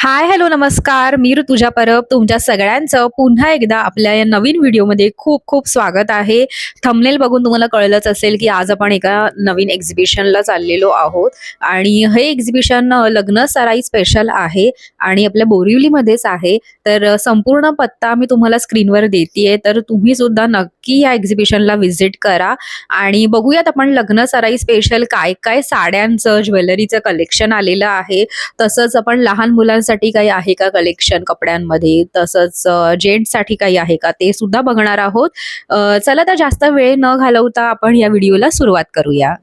हाय, hello, नमस्कार. मी ऋतुजा परब. तुमच्या सगळ्यांचं पुन्हा एकदा आपल्या या नवीन व्हिडिओमध्ये खूप खूप स्वागत आहे. थंबनेल बघून तुम्हाला कळलंच असेल की आज आपण एका नवीन एक्झिबिशनला चाललेलो आहोत आणि हे एक्झिबिशन लग्न सराई स्पेशल आहे आणि आपल्या बोरिवलीमध्येच आहे. तर संपूर्ण पत्ता मी तुम्हाला स्क्रीनवर देतेय, तर तुम्ही सुद्धा नक्की या एक्झिबिशनला व्हिजिट करा आणि बघूयात आपण लग्न सराई स्पेशल काय काय साड्यांचं, ज्वेलरीचं कलेक्शन आलेलं आहे. तसंच आपण लहान मुलांसाठी काही आहे का कलेक्शन कपड्यांमध्ये, तसंच जेंट्ससाठी काही आहे का ते सुद्धा बघणार आहोत. चला तर जास्त वेळ न घालवता आपण या व्हिडिओला सुरुवात करूया.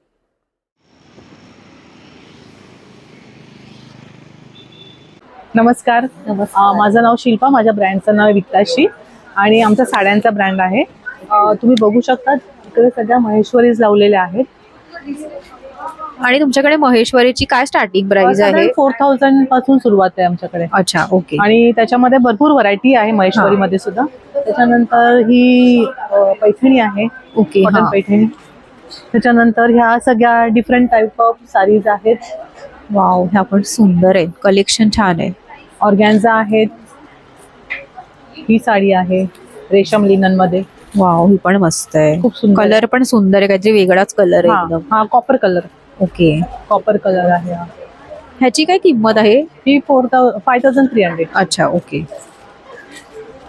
नमस्कार. माझं नाव शिल्पा, माझ्या ब्रँडचं नाव विकाशी आणि आमचा साड्यांचा ब्रँड आहे. तुम्ही बघू शकता इकडे सगळ्या महेश्वरीज लावलेल्या आहेत आणि तुमच्याकडे महेश्वरीची काय स्टार्टिंग प्राइस आहे? 4000 पासून सुरुवात आहे आमच्याकडे. अच्छा, ओके. आणि त्याच्यामध्ये भरपूर व्हरायटी आहे महेश्वरीमध्ये सुद्धा. त्याच्यानंतर ही पैठणी आहे, ओके, कॉटन हा. पैठणी. त्याच्यानंतर ह्या सगळ्या डिफरंट टाईप ऑफ साडीज आहेत. वाव, ह्या पण सुंदर आहे, कलेक्शन छान आहे. ऑर्गॅन्झा आहेत. ही साडी आहे रेशम लिनन मध्ये. वाव, ही पण मस्त आहे. खूप सुंदर आहे. कलर पण सुंदर आहे, काहीतरी वेगळाच कलर आहे एकदम. हा copper colour. Okay. Copper colour आहे हा. ह्याची काय किंमत आहे? ही 5300. अच्छा, ओके.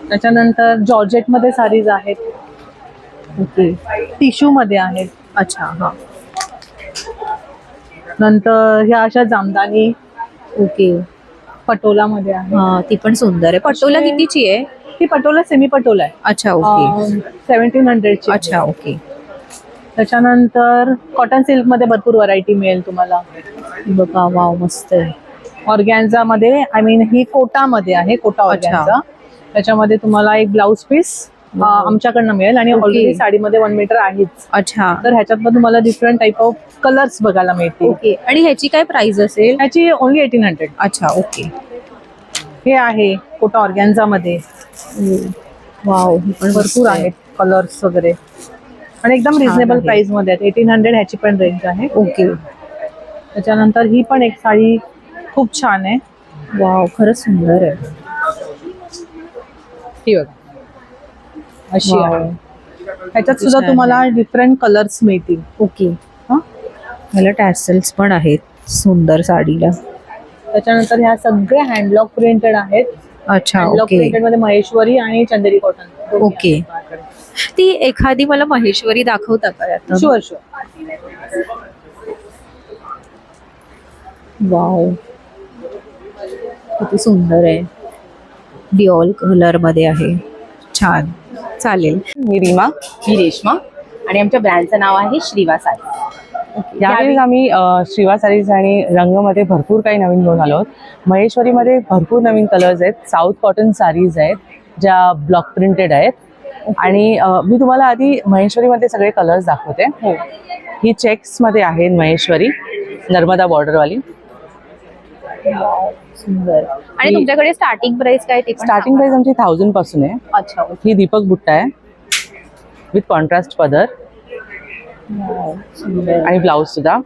त्याच्यानंतर जॉर्जेट मध्ये साडीज आहेत. ओके. टिश्यू मध्ये आहेत. अच्छा, हा. नंतर ह्या अशा जामदानी ओके. पटोला मध्ये आहे. हा, ती पण सुंदर आहे. पटोला असे- कितीची आहे? ही पटोला सेमी पटोला आहे. अच्छा, ओके. 1700 ची. अच्छा, ओके. त्याच्यानंतर कॉटन सिल्क मध्ये भरपूर व्हरायटी मिळेल तुम्हाला. बघा, वाव, मस्त आहे. ऑर्गॅन्झा मध्ये ही कोटा मध्ये आहे, कोटा ऑर्गॅन्झा. त्याच्यामध्ये तुम्हाला एक ब्लाउज पीस आमच्याकडनं मिळेल आणि ओके. ऑलरेडी साडीमध्ये 1 मीटर आहेच. अच्छा, तर ह्याच्यात पण तुम्हाला डिफरंट टाइप ऑफ कलर्स बघायला मिळतील. ओके. आणि ह्याची काय प्राइस असेल? ह्याची ओनली 1800. अच्छा, ओके. हे आहे कोटा ऑर्गॅन्झा मध्ये. वाव, ही पण भरपूर आहेत कलर्स वगैरे आणि एकदम रिझनेबल आहे. प्राइस मध्ये आहेत. 1800 ह्याची पण रेंज आहे. ओके. त्याच्यानंतर ही पण एक साडी खूप छान आहे. वाव, खरंच सुंदर आहे. ही बघा अशी वाव. आहे. ह्याच्यात सुद्धा छान तुम्हाला डिफरंट कलर्स मिळतील. ओके. हा. मला टॅसल्स पण आहेत सुंदर साडीला. त्याच्यानंतर ह्या सगळ्या हँडलॉक प्रिंटेड आहेत. अच्छा, हँडलॉक ओके. प्रिंटेड मध्ये महेश्वरी आणि चंदेरी कॉटन. ओके. ती एखादी मला महेश्वरी दाखवता का यात? Sure sure. वाव, किती सुंदर आहे. डिओल कलर मध्ये आहे. छान, चालेल. मी रीमा, मी रेश्मा आणि आमच्या ब्रँडचं नाव आहे श्रीवा साडी. यावेळी आम्ही श्रीवा साडीज आणि रंगमध्ये भरपूर काही नवीन घेऊन आलो आहोत. महेश्वरीमध्ये भरपूर नवीन कलर्स आहेत. साऊथ कॉटन साडीज आहेत ज्या ब्लॉक प्रिंटेड आहेत. आणि मी तुम्हाला आधी महेश्वरीमध्ये सगळे कलर्स दाखवते. ही चेक्समध्ये आहे महेश्वरी, नर्मदा बॉर्डरवाली. सुंदर. आणि तुमच्याकडे स्टार्टिंग प्राइस काय? स्टार्टिंग प्राइस आमची 1000 पासून आहे. अच्छा, ही दीपक बुट्टा आहे विथ कॉन्ट्रास्ट पदर सुंदर. आणि ब्लाऊज सुद्धा.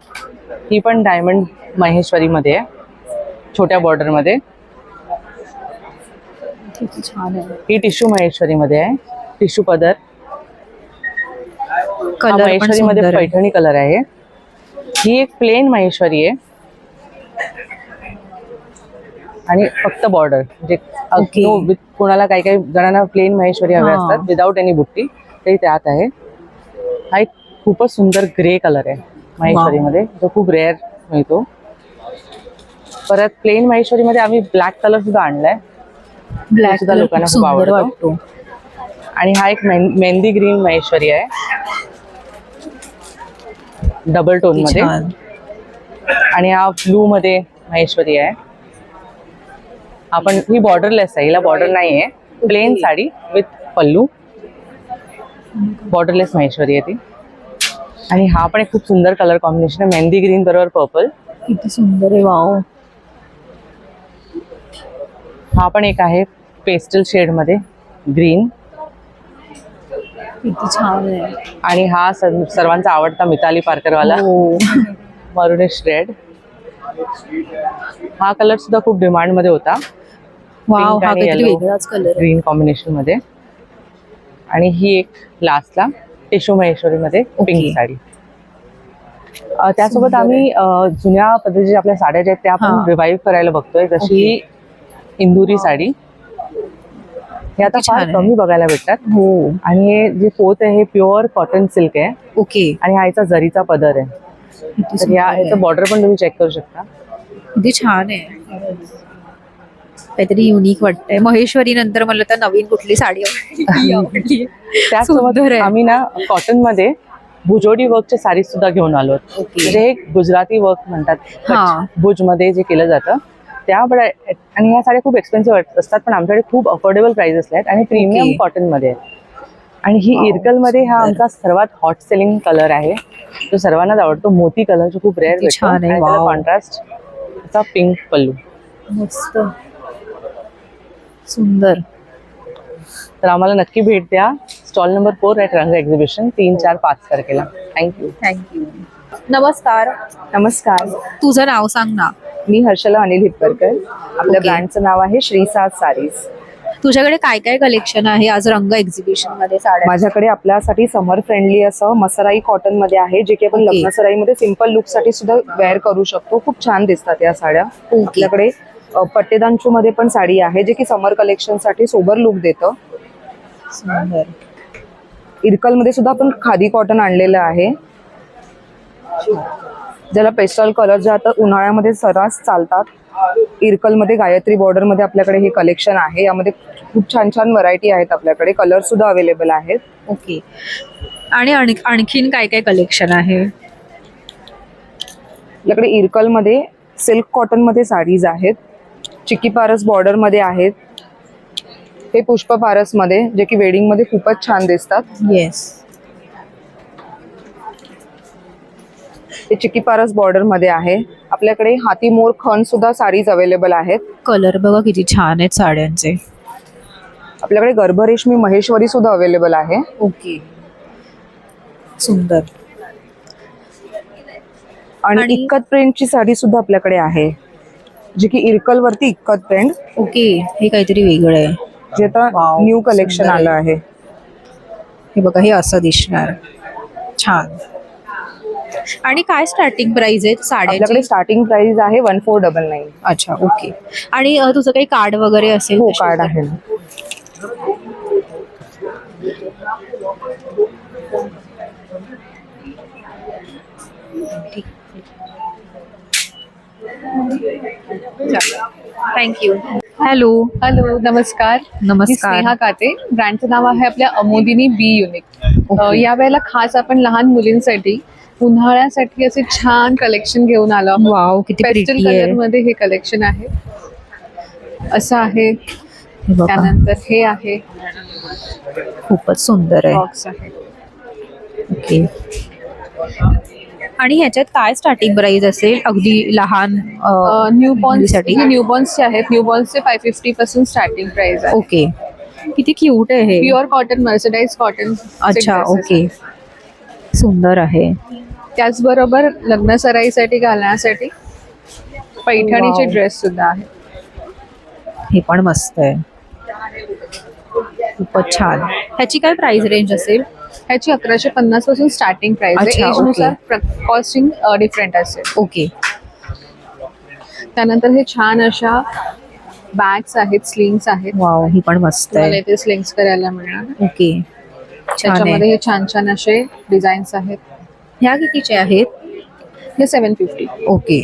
ही पण डायमंड महेश्वरीमध्ये आहे, छोट्या बॉर्डरमध्ये. किती छान आहे. ही टिश्यू महेश्वरीमध्ये आहे, टिश्यू पदर. कलर पण महेश्वरीमध्ये सुंदर आहे. पैठणी कलर आहे. ही एक प्लेन महेश्वरी आहे आणि फक्त बॉर्डर. म्हणजे Okay. कोणाला काही काही जणांना प्लेन महेश्वरी हवे हा. असतात विदाऊट एनी बुट्टी, ते त्यात आहे. हा एक खूपच सुंदर ग्रे कलर आहे महेश्वरीमध्ये, जो खूप रेअर मिळतो. परत प्लेन महेश्वरीमध्ये आम्ही ब्लॅक कलर सुद्धा आणलाय. ब्लॅक सुद्धा कलर लोकांना खूप सुंदर आवडतो. वाटतो. आणि हा एक मेहंदी ग्रीन महेश्वरी आहे, डबल टोन मध्ये. छान. आणि हा ब्लू मध्ये महेश्वरी आहे. आपण ही बॉर्डरलेस आहे, हिला बॉर्डर नाहीये. Plain sari with pallu, borderless Maheshwari आहे ती. आणि हा पण एक खूप सुंदर कलर कॉम्बिनेशन आहे, मेहंदी ग्रीन बरोबर पर्पल. किती सुंदर आहे. वाव. हा पण एक आहे पेस्टल शेड मध्ये ग्रीन. किती छान आहे. आणि हा सर्वांचा आवडता मिताली पारकरवाला हो. मरुनिश रेड. हा कलर सुद्धा खूप डिमांड मध्ये होता. वाव, हा आणि काहीतरी yellow, वेगळाच कलर आहे. ग्रीन कॉम्बिनेशन मध्ये. आणि ही एक लास्टला टिशू महेश्वरी मध्ये पिंक Okay. साडी. त्यासोबत सुंदर आम्ही जुन्या पद्धतीच्या आपल्या साड्या ज्या आहेत त्या हा. आपण रिवाईव्ह करायला बघतोय. जशी ही इंदुरी साडी, हे आता किती फार छान आहे. कमी बघायला भेटतात. हो. आणि हे जे पोत आहे हे प्युअर कॉटन सिल्क आहे ओके. आणि हा याचा जरीचा पदर आहे. किती तर सुंदर आहे. याचं बॉर्डर पण तुम्ही चेक करू शकता. किती छान आहे. काहीतरी युनिक वाटतंय. महेश्वरी नंतर मला तर नवीन कुठली साडी आवडली. त्याचसोबत सुंदर आहे. आम्ही ना कॉटन मध्ये भुजोडी वर्कच्या साडी सुद्धा घेऊन आलो. म्हणजे हे गुजराती वर्क म्हणतात. हा. भुज मध्ये जे केलं जातं त्या. आणि ह्या साड्या खूप एक्सपेन्सिव्ह असतात पण आमच्याकडे खूप अफोर्डेबल प्राइस असल्या आहेत आणि प्रीमियम कॉटन मध्ये आहेत. आणि ही इरकल मध्ये हा आमचा सर्वात हॉट सेलिंग कलर आहे, जो सर्वांनाच आवडतो. मोती कलर जो खूप रेअर छान आहे. वाव. कॉन्ट्रास्ट असा पिंक पल्लू. मस्त सुंदर. तर आम्हाला नक्की भेट द्या. स्टॉल नंबर 4 ॲट रंग एक्झिबिशन 3, 4, 5 तारखेला. थँक्यू. थँक्यू. नमस्कार. नमस्कार, तुझं नाव सांग ना. मी हर्षला अनिल हिप्परकर. आपल्या ओके. ब्रँडचं नाव आहे श्रीसाज सारीज. तुझ्याकडे काय काय कलेक्शन आहे आज रंग एक्झिबिशन मध्ये साड्या? माझ्याकडे आपल्यासाठी समर फ्रेंडली असं मसराई कॉटन मध्ये आहे, जे की आपण ओके. लग्न सराईमध्ये सिंपल लुक साठी सुद्धा वेअर करू शकतो. खूप छान दिसतात या साड्या. आपल्याकडे पट्टेदांचू मध्ये पण साडी आहे, जे की समर कलेक्शन साठी सोबर लुक देतं. सुंदर. इरकल मध्ये सुद्धा आपण खादी कॉटन आणलेलं आहे, ज्याला पेस्टल कलर जे आता उन्हाळ्यामध्ये सर्रास चालतात. इरकल मध्ये गायत्री बॉर्डर मध्ये आपल्याकडे हे कलेक्शन आहे. यामध्ये खूप छान छान व्हरायटी आहेत. आपल्याकडे कलर सुद्धा अवेलेबल आहेत. ओके. आणि आणखीन काय काय कलेक्शन आहे? आपल्याकडे इरकल मध्ये सिल्क कॉटन मध्ये साडीज आहेत. चिक्की पारस बॉर्डर मध्ये आहेत. हे पुष्प पारस मध्ये, जे की वेडिंग मध्ये खूपच छान दिसतात. येस. हे चिक्की पारस बॉर्डर मध्ये आहे. आपल्याकडे हाती मोर खण सुद्धा साडीज अवेलेबल आहेत. कलर बघा किती छान आहेत साड्यांचे. आपल्याकडे गर्भरेशमी महेश्वरी सुद्धा अवेलेबल आहे. ओके. सुंदर. आणि इक्कत प्रिंटची साडी सुद्धा आपल्याकडे आहे, जी की इरकल वरती इक्कत प्रिंट, ओके. हे काहीतरी वेगळं आहे. जे आता वाव, न्यू कलेक्शन सुंदर आहे. आलं आहे. हे बघा, हे असं दिसणार. छान. आणि काय स्टार्टिंग प्राइस आहे साड्याची? आपल्याकडे स्टार्टिंग प्राइस आहे 1499. अच्छा, ओके. आणि तुझं काही कार्ड वगैरे असेल? हो, कार्ड आहे. थँक्यू. हॅलो. हॅलो, नमस्कार. मी नमस्कार. स्नेहा काते. ब्रँडचं नाव आहे आपल्या अमोदिनी बी युनिक. ओके. या वेळेला खास आपण लहान मुलींसाठी उन्हाळ्यासाठी असे छान कलेक्शन घेऊन आलो आहोत. वाव, किती पेस्टल प्रिटी आहे. कलर मध्ये हे कलेक्शन आहे. असं आहे. हे बघा, त्यानंतर हे आहे, खूपच सुंदर आहे. बॉक्स आहे. ओके. आणि ह्याच्यात काय स्टार्टिंग प्राइस असेल अगदी लहान न्यूबॉर्न्स मुलीसाठी? हे न्यूबॉर्न्सचे आहेत. न्यूबॉर्न्सचे 550% स्टार्टिंग प्राइस आहे. ओके. किती क्यूट आहे हे. Pure cotton, mercerised cotton. अच्छा, ओके. सुंदर आहे. त्याचबरोबर लग्न सराईसाठी घालण्यासाठी पैठणीचे वाव. ड्रेस सुद्धा आहे. हे पण मस्त आहे. खूपच छान. ह्याची काय प्राइस रेंज असेल? ह्याची 1150 पासून स्टार्टिंग प्राइस आहे. अच्छा, एजनुसार कॉस्टिंग डिफरंट असेल. ओके. त्यानंतर हे छान अशा बॅग्स आहेत, स्लिंग्स आहेत. वाव, ही पण मस्त तुम्हाला आहे. इथे स्लिंग्स करायला मिळणार. ओके. छान आहे. त्याच्यामध्ये हे छान छान असे डिझाईन्स आहेत. ह्या कितीचे आहेत? हे 750. ओके.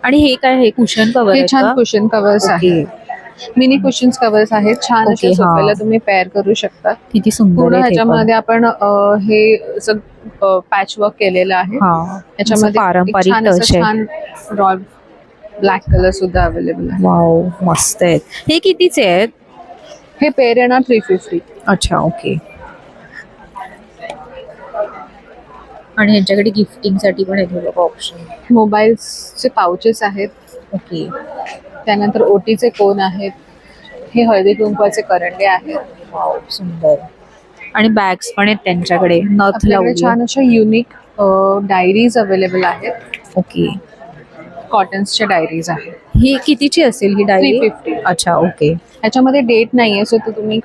आणि हे काय, हे कुशन कव्हर हे छान कुशन कव्हर्स आहेत. मिनी कुशन कव्हर्स आहेत. छान ओके, अशा सोफ्याला हा. तुम्ही पेअर करू शकता. किती सुंदर पूर्ण आहे ते पण. ह्याच्यामध्ये आपण हे असं पॅच वर्क केलेलं आहे. हा, याच्यामध्ये एक पारंपरिक छान असं टच आहे. छान रॉयल ब्लॅक कलर सुद्धा अवेलेबल आहे. वाव, मस्त आहेत. हे कितीचे आहेत? हे पेअर येणार 350. अच्छा, ओके. आणि ह्यांच्याकडे गिफ्टिंग साठी पण आहे बघा ऑप्शन. मोबाईल्सचे पाउचेस आहेत. ओके. त्यानंतर ओटीचे कोन आहेत. हे हळदी कुंकवाचे करंडे आहेत. वाव, सुंदर. आणि बॅग्स पण आहेत त्यांच्याकडे, नथ आपल्याकडे लावली. छान अशा युनिक डायरीज अवेलेबल आहेत. ओके. कॉटन्सच्या डायरीज आहेत. ही कितीची असेल ही डायरी? 350. अच्छा ओके. ह्याच्यामध्ये डेट नाहीये, सो तुम्ही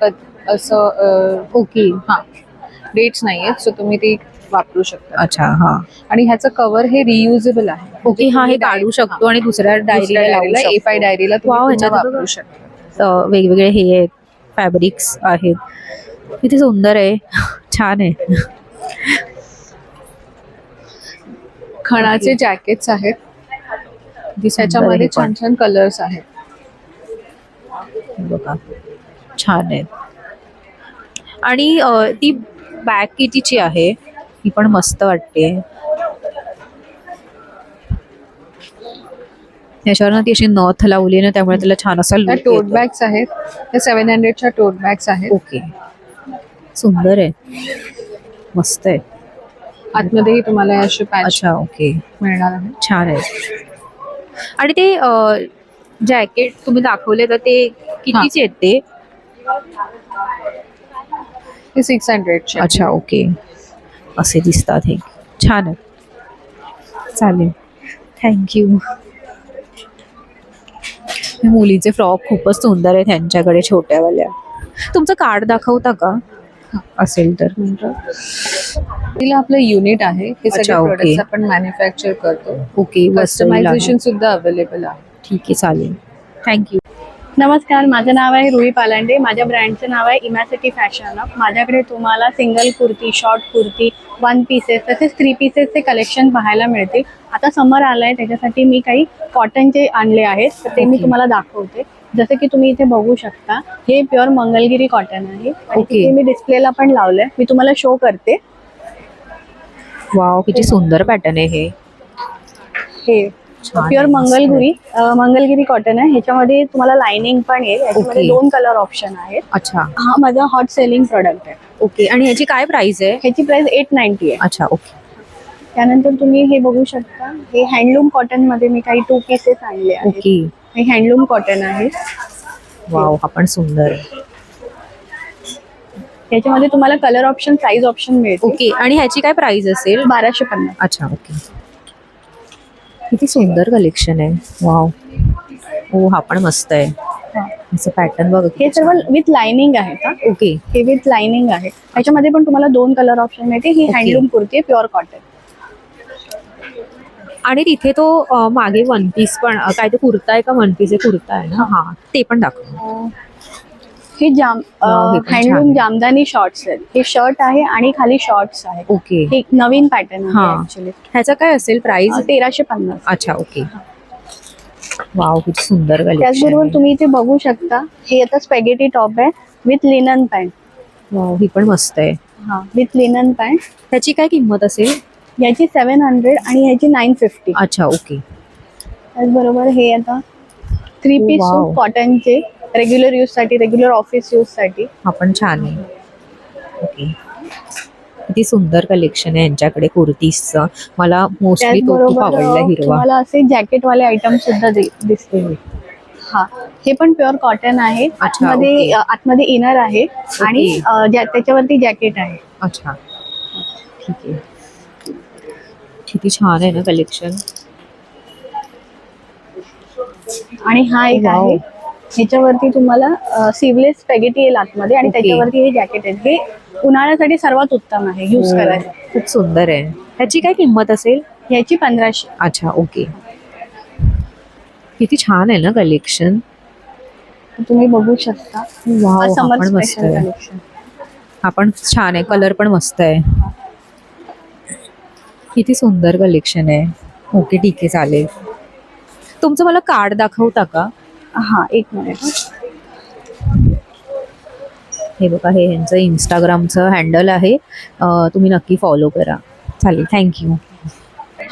असं ओके. हा डेट्स नाहीये, सो तुम्ही ती वापरू शकता. अच्छा हा. आणि ह्याचं कव्हर हे रियुजेबल आहे. ओके हा, हे काढू शकतो आणि दुसऱ्या डायरीला लावू डायरीला शकतो. A5 डायरीला वाव, तुम्ही ह्याच्यात पुन्हा वापरू शकता. वेगवेगळे हे आहेत, फॅब्रिक्स आहेत. किती सुंदर आहे, छान आहे. खणाचे जॅकेट्स आहेत. किती सुंदर आहे त्याच्यामध्ये हे पण. छान छान कलर्स आहेत. बघा छान आहे. आणि ती बॅग कितीची आहे? ती पण मस्त वाटते. त्याच्यावर ती अशी नथ लावली ना, त्यामुळे त्याला छान असा त्या look टोट येतो. बॅग्स आहेत. त्या 700च्या टोट बॅग्स आहेत. ओके, सुंदर आहे, मस्त आहे. आतमध्येही तुम्हाला असे पॅच अच्छा ओके, मिळणार आहे. छान आहे. आणि ते जॅकेट तुम्ही दाखवले तर ते कितीचे आहेत ते? हे 600चे. अच्छा ओके, असे दिसतात हे, छान आहे. चालेल, थँक्यू. मुलीचे फ्रॉक खूपच सुंदर आहेत त्यांच्याकडे, छोट्यावाल्या. तुमचं कार्ड दाखवता का असेल तर? तिला आपलं युनिट आहे. हे अच्छा, सगळे ओके. प्रोडक्ट्स आपण मॅन्युफॅक्चर करतो. ओके, कस्टमायझेशन सुद्धा अवेलेबल आहे. ठीक आहे, चालेल, थँक्यू. नमस्कार, माझं नाव आहे रुही पालांडे. माझ्या ब्रँडचं नाव आहे इमॅसिटी फॅशन हब. माझ्याकडे तुम्हाला single kurti, short kurti, 1 pieces तसेच 3 पीसेसचे कलेक्शन पाहायला मिळतील. आता समर आलं आहे, त्याच्यासाठी मी काही कॉटनचे आणले आहेत, तर ते मी ओके. तुम्हाला दाखवते. जसं की तुम्ही इथे बघू शकता, हे प्युअर मंगलगिरी कॉटन आहे आणि ओके. तिथे मी डिस्प्लेला पण लावलंय. मी तुम्हाला शो करते. वाव, किती सुंदर पॅटर्न आहे हे. हे छान प्युअर आहे, मस्त आहे. मंगलगिरी कॉटन आहे. ह्याच्यामध्ये तुम्हाला लाइनिंग पण आहे. याच्यामध्ये ओके. 2 कलर ऑप्शन आहेत. अच्छा हा माझा हॉट सेलिंग प्रोडक्ट आहे. ओके. आणि ह्याची काय प्राइस आहे? ह्याची प्राइस 890 आहे. अच्छा ओके. त्यानंतर तुम्ही हे बघू शकता, हे हँडलूम कॉटन मध्ये मी काही 2 पीसेस आणले आहेत. ओके, हे हँडलूम कॉटन आहे. वाव, हा पण सुंदर आहे. याच्यामध्ये तुम्हाला कलर ऑप्शन, साईज ऑप्शन मिळते. ओके. आणि ह्याची काय प्राइस असेल? 1250. अच्छा ओके. किती सुंदर कलेक्शन आहे, वाव. हो, हा पण मस्त आहे. असं पॅटर्न बघ. हे सर्व विथ लाइनिंग आहे का? ओके. हे विथ लाइनिंग आहे. ह्याच्यामध्ये पण तुम्हाला 2 कलर ऑप्शन मिळते. ही ओके. हँडलूम कुर्ती आहे, प्युअर कॉटन. आणि तिथे तो मागे वन पीस पण काय ते कुर्ता आहे का वन पीस आहे? कुर्ता आहे ना, हा, ते पण दाखव. हे हे पण छान हँडलूम आहे. जामदानी शॉर्ट्स आहेत. हे शर्ट आहे आणि खाली शॉर्ट्स आहे. ओके. हे एक नवीन पॅटर्न हा. आहे ऍक्च्युली. ह्याचा काय असेल प्राइस? 1350. अच्छा ओके. वाव, किती सुंदर कलेक्शन. त्याचबरोबर तुम्ही इथे बघू शकता, हे आता स्पॅगेटी टॉप आहे विथ लिनन पॅन्ट. वाव, ही पण मस्त आहे. हा, विथ लिनन पॅन्ट. त्याची काय किंमत असेल? याची 700 आणि ह्याची 950. अच्छा ओके. त्याचबरोबर हे आता 3 पीस Wow. सूट कॉटनचे, रेग्युलर यूज साठी, रेग्युलर ऑफिस यूज साठी. हा पण छान आहे. ओके. किती सुंदर कलेक्शन आहे यांच्याकडे कुर्तीजचं. मला मोस्टली तो खूप त्याचबरोबर आवडला, हिरवा. तुम्हाला असे जॅकेट वाले आयटम सुद्धा दिसतील. हा, हे पण प्युअर कॉटन आहे. अच्छा, आतमध्ये ओके. आतमध्ये इनर आहे आणि त्याच्यावरती जॅकेट आहे. अच्छा ठीक आहे. किती छान आहे ना कलेक्शन. आणि हा एक Wow. आहे, ह्याच्यावरती तुम्हाला सिवलेस स्पॅगेटी येईल आतमध्ये आणि ओके. त्याच्यावरती हे जॅकेट आहे. हे उन्हाळ्यासाठी सर्वात उत्तम आहे यूज हो, करायला. खूप सुंदर आहे. ह्याची काय किंमत असेल? ह्याची 1500. अच्छा ओके. किती छान आहे ना कलेक्शन. तुम्ही बघू शकता. वाव, हा समर पण मस्त स्पेशल आहे. कलेक्शन. हा पण छान आहे, कलर पण मस्त आहे. किती सुंदर कलेक्शन आहे. ओके ठीक आहे, चालेल. तुमचं मला कार्ड दाखवता का? हा, एक मिनिट. हे बघा, हे ह्यांचं इंस्टाग्रामचं हँडल आहे. तुम्ही नक्की फॉलो करा. चालेल, थँक्यू.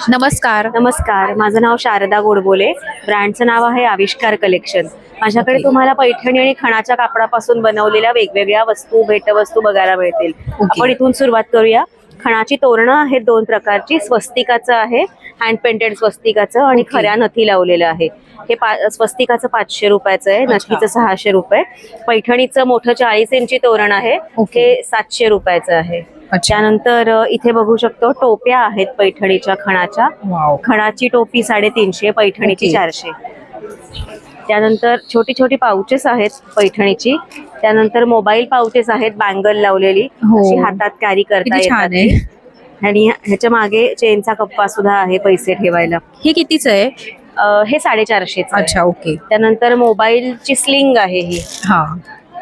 नमस्कार. नमस्कार, माझं नाव शारदा गोडबोले. ब्रँडचं नाव आहे आविष्कार कलेक्शन. माझ्याकडे ओके. तुम्हाला पैठणी आणि खणाच्या कापडापासून बनवलेल्या वेगवेगळ्या वस्तू, भेटवस्तू बघायला मिळतील. आपण इथून सुरुवात करूया. खणाची तोरणं आहेत 2 प्रकारची. स्वस्तिकाचं आहे, हँड पेंटेड स्वस्तिकाचं, आणि ओके. खऱ्या नथी लावलेलं आहे. हे स्वस्तिकाचं 500 रुपयाचं आहे, नथीचं 600 रुपये. पैठणीचं मोठं 40 इंची तोरण आहे, ओके. हे 700 रुपयाचं आहे. अच्छा. त्यानंतर इथे बघू शकतो टोप्या आहेत पैठणीच्या खणाच्या. वाव. खणाची टोपी 350, पैठणीची ओके. 400. त्यानंतर छोटी छोटी पाउचेस आहेत पैठणीची. त्यानंतर मोबाईल पाउचेस आहेत, बँगल लावलेली हो. अशी हातात कॅरी करता किती छान आहे. येतात. आणि ह्याच्या मागे चेनचा कप्पा सुद्धा आहे पैसे ठेवायला. हे कितीच आहे? हे 450. अच्छा, ओके. त्यानंतर मोबाईलची स्लिंग आहे ही. हा.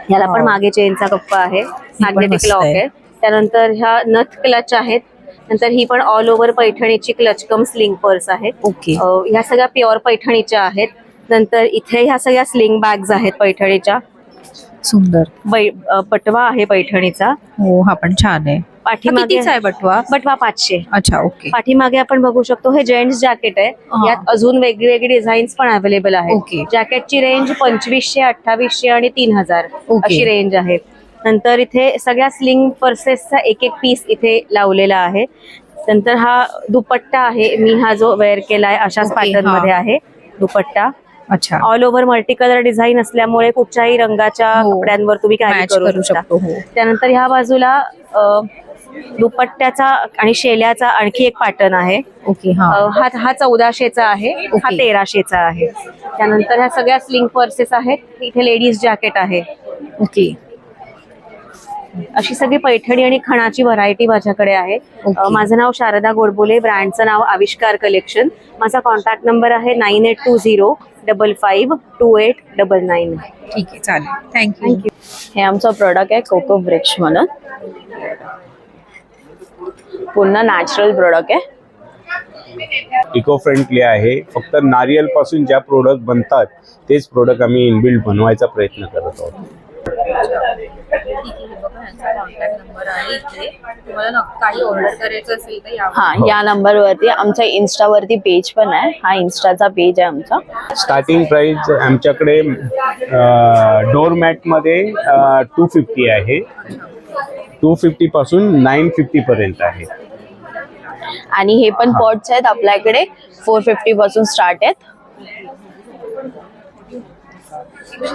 याला पण मागे चेनचा कप्पा आहे, मॅग्नेटिक मस्त लॉक आहे. आहे. त्यानंतर ह्या नथ क्लच आहेत. नंतर ही पण ऑल ओव्हर पैठणीची क्लच कम स्लिंग पर्स आहे. ओके. ह्या सगळ्या प्युअर पैठणीच्या आहेत. नंतर इथे ह्या सगळ्या स्लिंग बॅग्स आहेत पैठणीच्या. सुंदर. पटवा आहे पैठणीचा. हो, हा पण छान आहे. पाठीमागे कितीचा आहे बटवा? बटवा 500. अच्छा, ओके. पाठीमागे आपण बघू शकतो हे जेंट्स जॅकेट आहे. हा. यात अजून वेगळी वेगळी डिझाईन्स पण अवेलेबल आहे. ओके. जॅकेटची रेंज 2500, 2800 आणि 3000 ओके. अशी रेंज आहे. नंतर इथे सगळ्या स्लिंग पर्सेसचा एक एक पीस इथे लावलेला आहे. नंतर हा दुपट्टा आहे, मी हा जो वेअर केलाय अशाच ओके, पॅटर्न हा. मध्ये आहे दुपट्टा. अच्छा. All over multi colour design असल्यामुळे कुठच्याही रंगाच्या हो. कपड्यांवर तुम्ही कॅरी मॅच करू करू शकता. शकतो. हो. त्यानंतर ह्या बाजूला दुपट्ट्याचा आणि शेल्याचा आणखी एक पॅटर्न आहे. ओके. हा. हा 1400चा आहे, हा ओके. 1300चा आहे. त्यानंतर ह्या सगळ्या स्लिंग पर्सेस आहेत. इथे लेडीज जॅकेट आहे. ओके. अशी सगळी पैठणी आणि खणाची व्हरायटी माझ्याकडे आहे. ओके. माझं नाव शारदा गोडबोले, ब्रँडचं नाव आविष्कार कलेक्शन. माझा कॉन्टॅक्ट नंबर आहे 9820552899. ठीक आहे, चालेल. थँक्यू. हे आमचं प्रोडक्ट आहे कोको ब्रिक्स म्हणून. पूर्ण नॅचरल प्रोडक्ट आहे. इको फ्रेंडली आहे. फक्त नारियल पासून ज्या प्रोडक्ट बनतात तेच प्रोडक्ट आम्ही इनबिल्ड बनवायचा प्रयत्न करत आहोत. काही ऑर्डर करायचं असेल तर हा, या नंबरवरती आमच्या इन्स्टावरती पेज पण आहे. हा इन्स्टाचा पेज आहे आमचा. स्टार्टिंग प्राइस आमच्याकडे डोरमॅट मध्ये 250 आहे. 250 पासून 950 पर्यंत आहे. आणि हे पण पॉट्स आहेत आपल्याकडे 450 पासून स्टार्ट आहेत.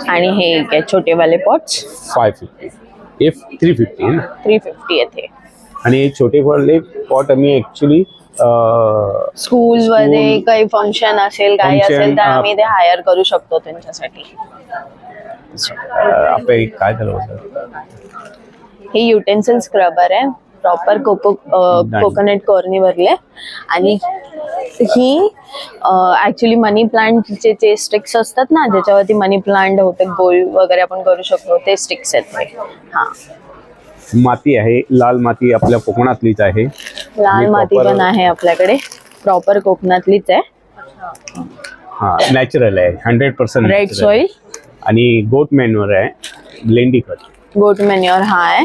आणि हे एक आहे छोटेवाले पॉट्स 550. हे 350 आहे ना. 350 आहेत हे. आणि हे छोटे वाले पॉट आम्ही ऍक्च्युली स्कूल मध्ये काही फंक्शन असेल काही Function, असेल तर आम्ही ते हायर करू शकतो त्यांच्यासाठी. आपले काय झालं होतं, हे युटेन्सिल स्क्रबर आहे, प्रॉपर कोकोनट कॉर्नी भरले. आणि ही ऍक्च्युली मनी प्लांटचे जे स्टिक्स असतात ना, ज्याच्यावरती मनी प्लांट होते, गोल वगैरे आपण करू शकतो, ते स्टिक्स आहेत हे. हा, माती आहे, लाल माती आपल्या कोकणातलीच आहे. लाल आणि माती proper- पण आहे आपल्याकडे, प्रॉपर कोकणातलीच आहे. हा, नॅचरल आहे, 100% रेड natural सॉइल, आहे. आणि गोट मॅन्युअर आहे, लेंडी खत. गोट मॅन्युअर हा आहे.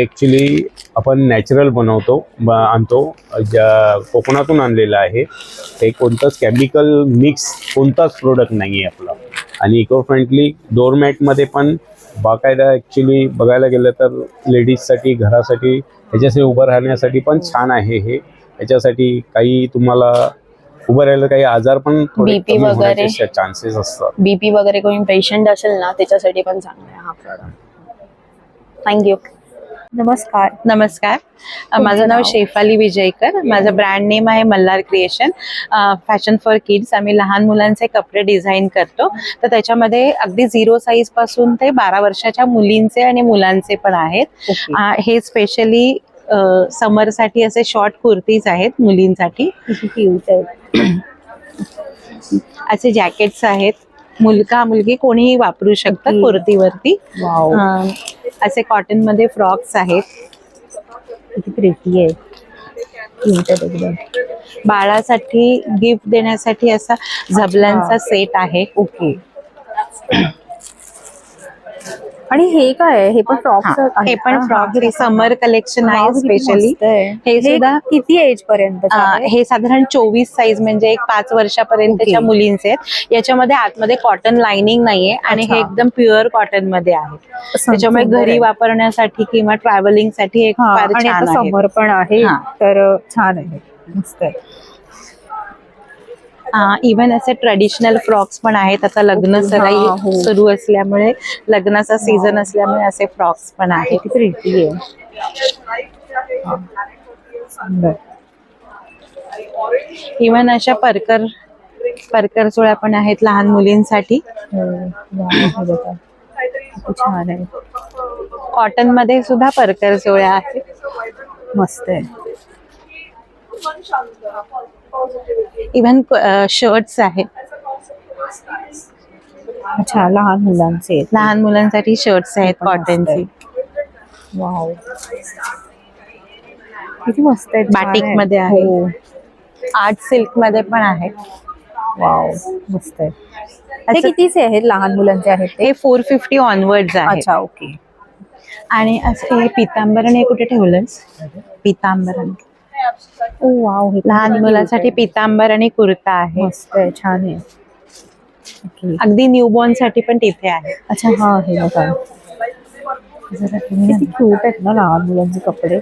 ऍक्च्युली आपण नॅचरल बनवतो, आणतो, ज्या कोकणातून आणलेलं आहे. ते कोणतंच केमिकल मिक्स कोणताच प्रोडक्ट नाही आहे आपला. आणि इको फ्रेंडली डोरमॅटमध्ये पण बाकायदा ऍक्च्युली बघायला गेलं तर लेडीजसाठी, घरासाठी, ह्याच्यासाठी उभं राहण्यासाठी पण छान आहे हे. ह्याच्यासाठी काही तुम्हाला उभं राहायला काही आजार पण थोडे BP कमी वगैरे. होण्याचे चान्सेस असतात. बीपी वगैरे कोणी पेशंट असेल ना, त्याच्यासाठी पण चांगला आहे हा प्रोडक्ट. थँक्यू. नमस्कार. माझं नाव शेफाली विजयकर. माझं ब्रँड नेम आहे Malhar creation, fashion for kids. आम्ही लहान मुलांचे कपडे डिझाईन करतो. तर त्याच्यामध्ये अगदी 0 साईज पासून ते 12 वर्षाच्या मुलींचे आणि मुलांचे पण आहेत. हे स्पेशली समरसाठी असे शॉर्ट कुर्तीज आहेत मुलींसाठी. असे जॅकेट्स आहेत, मुलगा मुलगी कोणीही वापरू शकतात कुर्तीवरती. असे कॉटन मध्ये फ्रॉक्स आहेत, किती प्रिटी आहे, एकदम. बाळासाठी गिफ्ट देण्यासाठी असा झबल्यांचा सेट आहे. ओके. आणि हे काय आहे? हे पण फ्रॉक्स हे पण फ्रॉक्स, हे समर कलेक्शन आहे स्पेशली. हे सुद्धा किती एज पर्यंत? हे साधारण 24 साईज, म्हणजे एक 5 वर्षापर्यंतच्या ओके. मुलींचे आहेत. याच्यामध्ये आतमध्ये कॉटन लाइनिंग नाहीये आणि हे एकदम प्युअर कॉटन मध्ये आहे. त्याच्यामुळे घरी वापरण्यासाठी किंवा ट्रॅव्हलिंग साठी एक फार आणि छान आता आहे. समर पण आहे, हा. तर छान आहे, मस्त आहे. इव्हन असे ट्रेडिशनल फ्रॉक्स पण आहेत. आता लग्न हा, हो. सराई सुरू असल्यामुळे, लग्नाचा सीझन असल्यामुळे असे फ्रॉक्स पण आहेत. किती प्रिटी आहे. सुंदर. इव्हन अशा परकर चोळ्या पण आहेत लहान मुलींसाठी. हो, हे बघा. किती छान आहे. कॉटन मध्ये सुद्धा परकर चोळ्या आहेत. मस्त आहे. इव्हन शर्ट्स आहेत. अच्छा, लहान मुलांचे. लहान मुलांसाठी शर्ट्स आहेत कॉटनचे. वाव, किती मस्त आहे. बाटिक मध्ये आहे. आर्ट सिल्क मध्ये पण आहे. वाव, मस्त आहे. ते असं- कितीचे आहेत? लहान मुलांचे आहेत ते? हे 450 ऑनवर्ड्स आहे. अच्छा, ओके. आणि असं हे पितांबरण हे कुठे ठेवलंस? पितांबरण ओ वाव, हे लहान मुलांसाठी पितांबर आणि कुर्ता आहे. मस्त आहे, छान आहे. ओके. अगदी न्यूबॉर्न साठी पण तिथे आहे. अच्छा, हा, हे बघा. किती क्यूट आहेत ना लहान मुलांचे कपडे.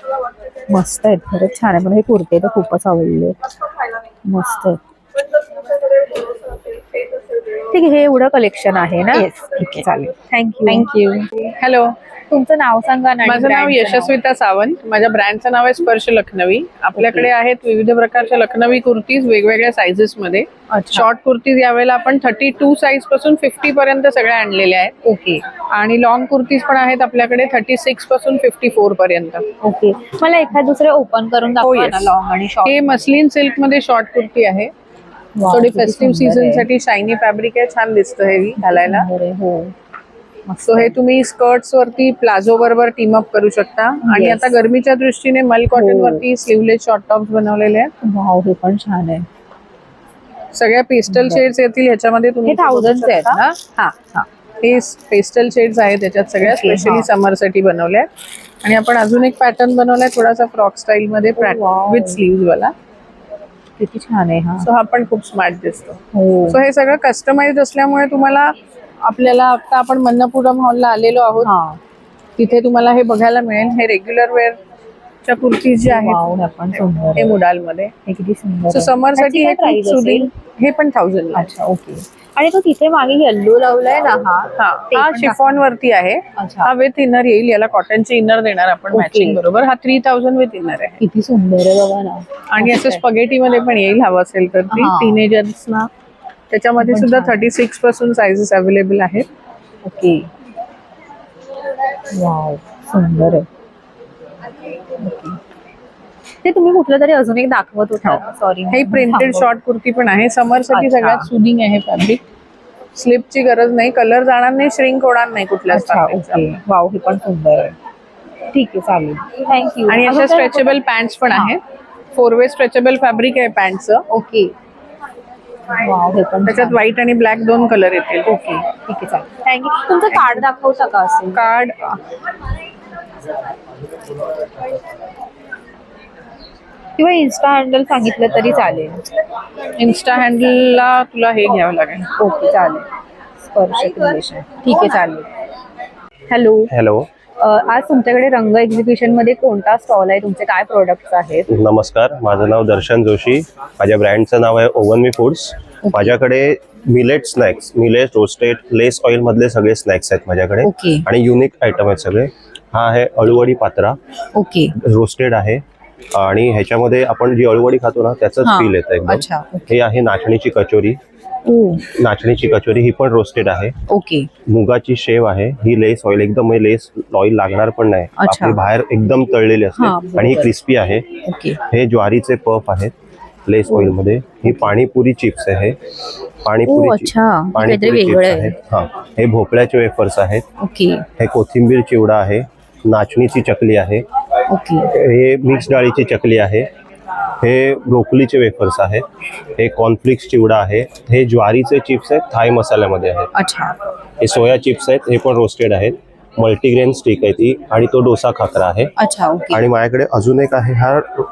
मस्त आहेत, खरंच छान आहे. मला हे कुर्ते तर खूपच आवडले. मस्त आहे. ठीक आहे, हे एवढं कलेक्शन आहे ना? Yes, ठीक आहे, चालेल. थँक्यू. थँक्यू. हॅलो, तुमचं नाव सांगा ना. आणि माझं नाव brand चं यशस्विता सावंत. माझ्या ब्रँडचं नाव आहे स्पर्श लखनवी. आपल्याकडे आहेत विविध प्रकारच्या लखनवी कुर्तीज वेगवेगळ्या साईजेस मध्ये. अच्छा. शॉर्ट कुर्तीज यावेळेला आपण 32 साईज पासून 50 पर्यंत सगळ्या आणलेल्या आहेत. ओके, आणि लॉंग कुर्तीज पण आहेत आपल्याकडे 36 पासून 54 पर्यंत. ओके. मला एखाद दुसरे ओपन करून दाखवा yes. ना, लॉंग आणि शॉर्ट. हे मस्लिन सिल्क मध्ये शॉर्ट कुर्ती आहे. वाव, थोडी किती फेस्टिव्ह सुंदर सीझन आहे. साठी शायनी फॅब्रिक आहे. छान दिसतं हे घालायला. सुंदर आहे, हो. सो हे तुम्ही स्कर्ट्स वरती प्लाझो बरोबर टीम अप करू शकता. आणि Yes. आता गरमीच्या दृष्टीने मल कॉटन हो. वरती स्लीवलेस शॉर्ट टॉप्स बनवलेले आहेत. वाव, हे पण छान आहे. सगळ्या पेस्टल शेड्स येतील ह्याच्यामध्ये. तुम्ही हे 1000 चे आहेत ना? हा हा, हे पेस्टल शेड्स आहेत त्याच्यात सगळ्या. Okay, स्पेशली हा. समर साठी बनवल्या आहेत. आणि आपण अजून एक पॅटर्न बनवलाय थोडासा फ्रॉक स्टाईल मध्ये wow. विथ स्लीव्ह वाला. किती छान आहे. हा, सो हा पण खूप स्मार्ट दिसतो. हो. सो हे सगळं कस्टमाइज असल्यामुळे तुम्हाला आपल्याला आता आपण मन्नपुरम हॉलला आलेलो आहोत. हा, तिथे तुम्हाला हे बघायला मिळेल. हे रेग्युलर वेअरच्या कुर्तीज जे आहेत वाव, हे पण सुंदर हे आहे. मुडाल मध्ये. हे किती सुंदर सो आहे. समर साठी हे त्याची काय price खूप सुटेल. असेल? हे पण 1000 ला. अच्छा, ओके. आणि तो तिथे मागे येल्लो लावलाय ना, हा ते हा पण शिफॉन वरती आहे. अच्छा. हा विथ इनर येईल. याला कॉटनचे इनर देणार आपण Okay. मॅचिंग बरोबर. हा 3000 विथ इनर आहे. किती सुंदर आहे बघा ना. आणि मस्त असं आहे. स्पगेटी मध्ये पण येईल हवं असेल तर ती हा. टीनेजर्सना. त्याच्यामध्ये पण सुद्धा छान. 36 पासून साइजेस अवेलेबल आहेत. ओके. वाव, सुंदर आहे. ओके. ते तुम्ही कुठलं तरी अजून एक दाखवत होता. सॉरी, हे प्रिंटेड शॉर्ट कुर्ती पण आहे. समर साठी अच्छा. सगळ्यात सुदिंग आहे फॅब्रिक. स्लिपची गरज नाही. कलर जाणार नाही. श्रिंक होणार नाही कुठल्याच अच्छा, fabricचा. ओके. वाव, हे पण सुंदर आहे. ठीक आहे, चालेल. थँक्यू. आणि अशा स्ट्रेचेबल पॅन्ट्स पण आहेत. 4 वे स्ट्रेचेबल फॅब्रिक आहे पॅन्टचं. ओके. वाव, हे पण त्याच्यात छान. व्हाईट आणि ब्लॅक 2 कलर येतील. ओके, ठीक आहे, चालेल. थँक्यू. तुमचं कार्ड दाखवता का असेल? कार्ड किंवा इन्स्टा हँडल सांगितलं तरी चालेल. इन्स्टा हँडलला तुला हे घ्यावं लागेल. ओके, चालेल. स्पर्श क्रिएशन. ठीक आहे, चालेल. हॅलो. हॅलो, आज तुमच्याकडे रंग एक्झिबिशन मध्ये कोणता स्टॉल आहे? तुमचे काय प्रोडक्ट्स आहेत? नमस्कार, माझं नाव दर्शन जोशी. माझ्या ब्रँडचं नाव आहे ओव्हन मी फूड्स. माझ्याकडे मिलेट स्नॅक्स, मिलेट रोस्टेड लेस ऑइल मधले सगळे स्नॅक्स आहेत माझ्याकडे. ओके. आणि युनिक आयटम आहेत सगळे. हा आहे अळूवडी पात्रा, ओके. रोस्टेड आहे. आणि ह्याच्यामध्ये आपण जी अळूवडी खातो ना त्याचं हा. फील येतं एकदम. अच्छा, ओके. हे आहे नाचणीची कचोरी. नाचणीची कचोरी ही पण रोस्टेड आहे. ओके. मुगाची शेव आहे. ही लेस ऑइल एकदम लेस ऑइल लागणार पण नाही. अच्छा. आपली बाहेर एकदम तळलेली हा, असते बरोबर. आणि ही क्रिस्पी आहे. ओके. हे ज्वारीचे पफ आहेत लेस ऑइल मध्ये. ही पाणीपुरी चिप्स आहे. ओ, अच्छा. काहीतरी पाणीपुरी वेगळं चिप्स आहे. आहेत. हा, हे भोपळ्याचे वेफर्स आहेत. ओके. हे कोथिंबीर चिवडा आहे. नाचणीची चकली आहे. ओके. हे मिक्स डाळीची चकली आहे. हे ब्रोकोलीचे वेफर्स आहेत. हे कॉर्नफ्लिक्स चिवडा आहे. हे ज्वारीचे चिप्स आहेत, थाय मसाल्यामध्ये आहेत. अच्छा. हे सोया चिप्स आहेत. हे पण रोस्टेड आहेत. मल्टीग्रेन स्टिक आहे ती. आणि तो डोसा खाकरा आहे. अच्छा, ओके. आणि माझ्याकडे अजून एक आहे. हा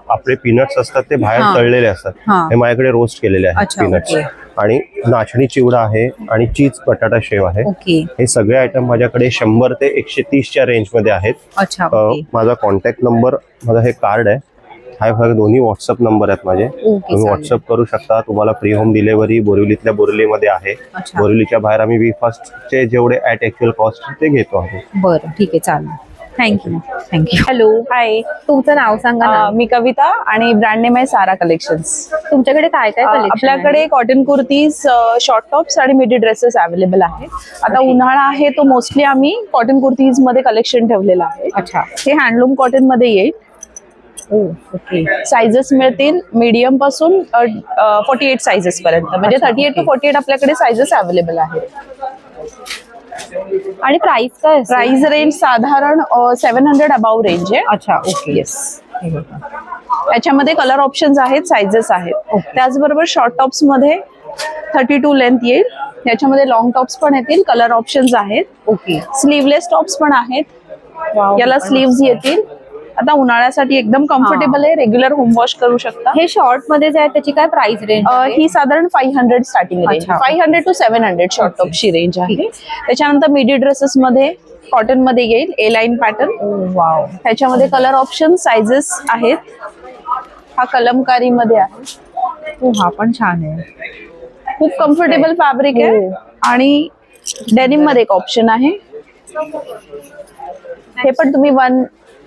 आपले पीनट्स असतात ते बाहेर हा. तळलेले असतात. हा. हे माझ्याकडे रोस्ट केलेले आहेत अच्छा, पीनट्स. ओके. आणि नाचणी चिवडा आहे आणि चीज बटाटा शेव आहे. ओके. हे सगळे आयटम माझ्याकडे 100 ते 130च्या रेंज मध्ये आहेत. अच्छा, ओके. माझा कॉन्टॅक्ट नंबर, माझा हे कार्ड आहे. हा दोन्ही व्हॉट्सअप नंबर आहेत माझे. तुम्ही चालेल. व्हॉट्सअप करू शकता. तुम्हाला फ्री होम डिलिव्हरी बोरिवलीतल्या बोरिवलीमध्ये आहे. अच्छा. बोरिवलीच्या बाहेर आम्ही वी फर्स्टचे जेवढे ॲट ॲक्च्युअल कॉस्ट ते घेतो आहोत. बरं, ठीक आहे, चालेल. Thank you thank you. हॅलो, हाय, तुमचं नाव सांगा ना. मी कविता आणि ब्रँड नेम आहे सारा कलेक्शन्स. तुमच्याकडे काय काय कलेक्शन आपल्याकडे कॉटन कुर्तीज, शॉर्ट टॉप्स आणि मिडी ड्रेसेस अवेलेबल आहेत. आता उन्हाळा आहे तो मोस्टली आम्ही कॉटन कुर्तीज मध्ये कलेक्शन ठेवलेलं आहे. अच्छा. हे हँडलूम कॉटन मध्ये येईल. ओके. सायझेस मिळतील मीडियम पासून 48 सायझेस पर्यंत, म्हणजे 38 to 48 आपल्याकडे सायझेस अवेलेबल आहेत. आणि प्राइस काय असेल? प्राइस रेंज साधारण 700 अबाव रेंज आहे. अच्छा. ओके. येस. याच्यामध्ये कलर ऑप्शन्स आहेत, सायझेस आहेत. त्याचबरोबर शॉर्ट टॉप्स मध्ये 32 लेंथ येईल. याच्यामध्ये लॉंग टॉप्स पण येतील, कलर ऑप्शन्स आहेत. ओके. स्लीवलेस टॉप्स पण आहेत. याला स्लीव्स येतील. आता उन्हाळ्यासाठी एकदम कम्फर्टेबल आहे, रेग्युलर होम वॉश करू शकता. हे शॉर्ट मध्ये जे आहे त्याची काय प्राइस रेंज? ही साधारण 500 स्टार्टिंग रेंज, अच्छा. 500 to 700 शॉर्ट टॉपची रेंज आहे. त्याच्यानंतर मिडी ड्रेसेस मध्ये कॉटन मध्ये येईल, ए लाईन पॅटर्न. वाव. त्याच्यामध्ये कलर ऑप्शन, सायझेस आहेत. हा कलमकारी मध्ये आहे. हा पण छान आहे. खूप कम्फर्टेबल फॅब्रिक आहे. आणि डेनिम मध्ये एक ऑप्शन आहे. हे पण तुम्ही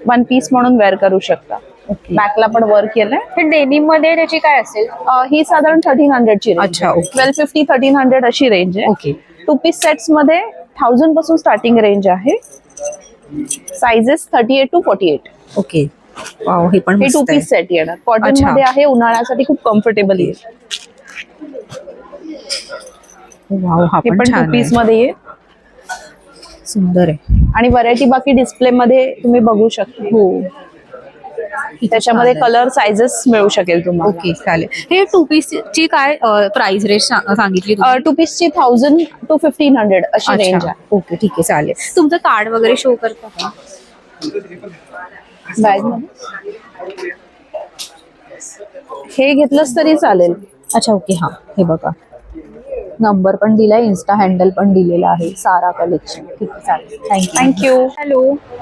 वन पीस म्हणून वेअर करू शकता. बॅकला पण वर्क केलंय. हे डेनिम मध्ये त्याची काय असेल? ही साधारण 1300 ची रेंज. अच्छा. ओके. 1250 1300 अशी रेंज आहे. ओके. 2 पीस सेट्स मध्ये 1000 पासून स्टार्टिंग रेंज आहे. Sizes 38 to 48. ओके. वाव, हे पण हे 2 मस्त आहे. पीस सेट येणार. कॉटन अच्छा. मध्ये आहे, उन्हाळ्यासाठी खूप कम्फर्टेबल येईल. वाव, हा हे पण पण 2 छान पीस आहे. मध्ये येईल. सुंदर आहे. आणि व्हरायटी बाकी डिस्प्ले मध्ये तुम्ही बघू शकता. हो. त्याच्यामध्ये कलर सायझेस मिळू शकेल तुम्हाला. ओके, चालेल. हे 2 पीस ची काय प्राइस रेंज सांगितली तुम्ही? 2 पीसची 1000 to 1500 अशी रेंज अच्छा. आहे. ओके, ठीक आहे, चालेल. तुमचं कार्ड वगैरे शो करता का? बॅग मध्ये हे घेतलंच तरी चालेल. अच्छा. ओके. हा, हे बघा, नंबर पण दिलाय, इन्स्टा हँडल पण दिलेला आहे, सारा कलेक्शन. ठीक आहे, चालेल. थँक्यू.